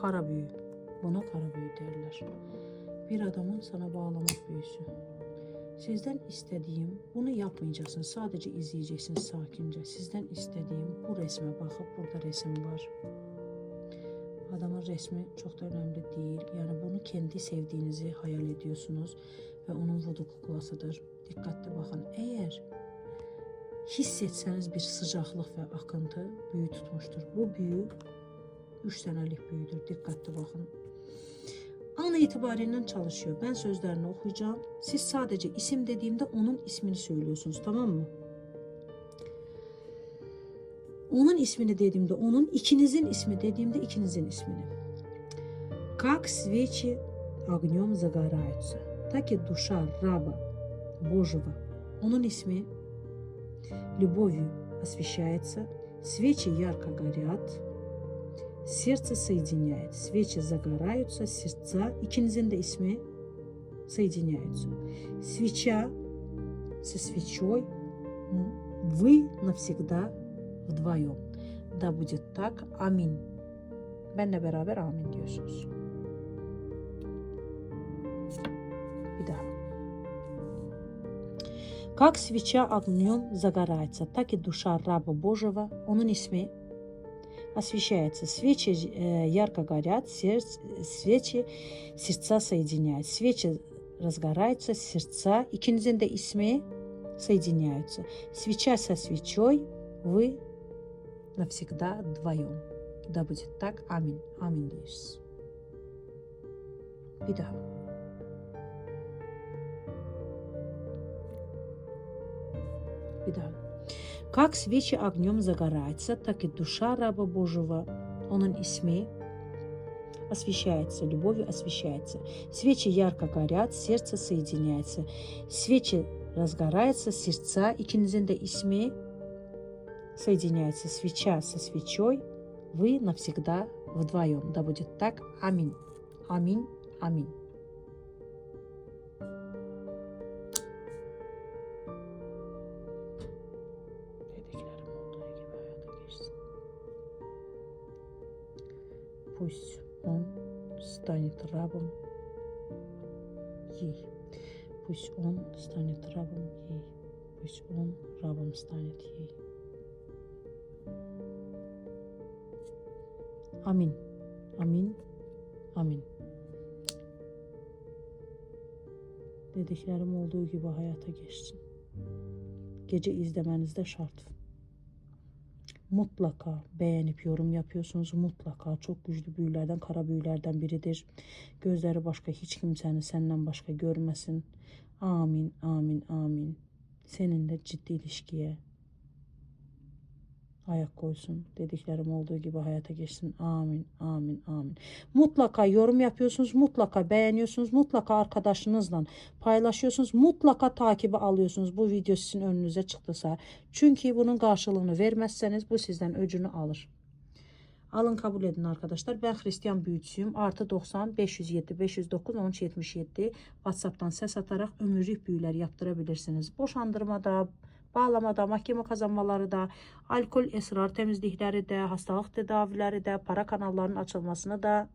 Kara büyü. Buna kara büyü derler. Bir adamın sana bağlamak büyüsü. Sizden istediğim, bunu yapmayacaksınız. Sadece izleyeceksiniz sakince. Sizden istediğim bu resme bakıp, burada resim var. Adamın resmi çok da önemli değil. Yani bunu kendi sevdiğinizi hayal ediyorsunuz. Ve onun voodoo kuklasıdır. Dikkatli bakın. Eğer hissetseniz bir sıcaklık ve akıntı büyü tutmuştur. Bu büyü 3 senelik büyüdür. Dikkatli bakın. An itibariyle çalışıyor. Ben sözlerini okuyacağım. Siz sadece isim dediğimde onun ismini söylüyorsunuz. Tamam mı? Onun ismini dediğimde onun, ikinizin ismi dediğimde ikinizin ismini. Как свечи огнем загораются, так и душа раба Божьего. Onun ismi любовью освещается, свечи ярко горят, сердце соединяет, свечи загораются, сердца, ikinizin de ismi соединяются. Свеча со свечой, вы навсегда вдвоем. Да будет так. Amin. Benle beraber amin diyorsunuz. Bir daha. Как свеча огнем загорается, так и душа раба Божьего, onun ismi освещается. Свечи ярко горят, свечи сердца соединяют. Свечи разгораются, сердца, ikinizin de ismi соединяются. Свеча со свечой, вы навсегда вдвоем. Да будет так. Amin. Amin diyoruz. Bir daha. Bir daha. Как свечи огнем загорается, так и душа раба Божьего, onun ismi освещается, любовью освещается. Свечи ярко горят, сердце соединяется. Свечи разгораются, сердца, ikinizin de ismi соединяется. Свеча со свечой, вы навсегда вдвоем. Да будет так. Аминь. Аминь. Аминь. Пусть он станет рабом ей. Пусть он станет рабом ей. Пусть он рабом станет ей. Amin. Amin. Amin. Dediklerim olduğu gibi hayata geçsin. Gece izlemenizde şart. Mutlaka beğenip yorum yapıyorsunuz. Mutlaka çok güçlü büyülerden, kara büyülerden biridir. Gözleri başka hiç kimseni senden başka görmesin. Amin, amin, amin. Seninle ciddi ilişkiye ayak koysun. Dediklerim olduğu gibi hayata geçsin. Amin, amin, amin. Mutlaka yorum yapıyorsunuz. Mutlaka beğeniyorsunuz. Mutlaka arkadaşınızla paylaşıyorsunuz. Mutlaka takibi alıyorsunuz. Bu video sizin önünüze çıktıysa. Çünkü bunun karşılığını vermezseniz bu sizden öcünü alır. Alın kabul edin arkadaşlar. Ben Hristiyan büyücüsüyüm. Artı 90 507 509 1377 WhatsApp'tan ses atarak ömürlük büyüler yaptırabilirsiniz. Boşandırmada, bağlamada, mahkeme kazanmaları da, alkol, esrar temizlikleri de, hastalık tedavileri de, para kanallarının açılmasını da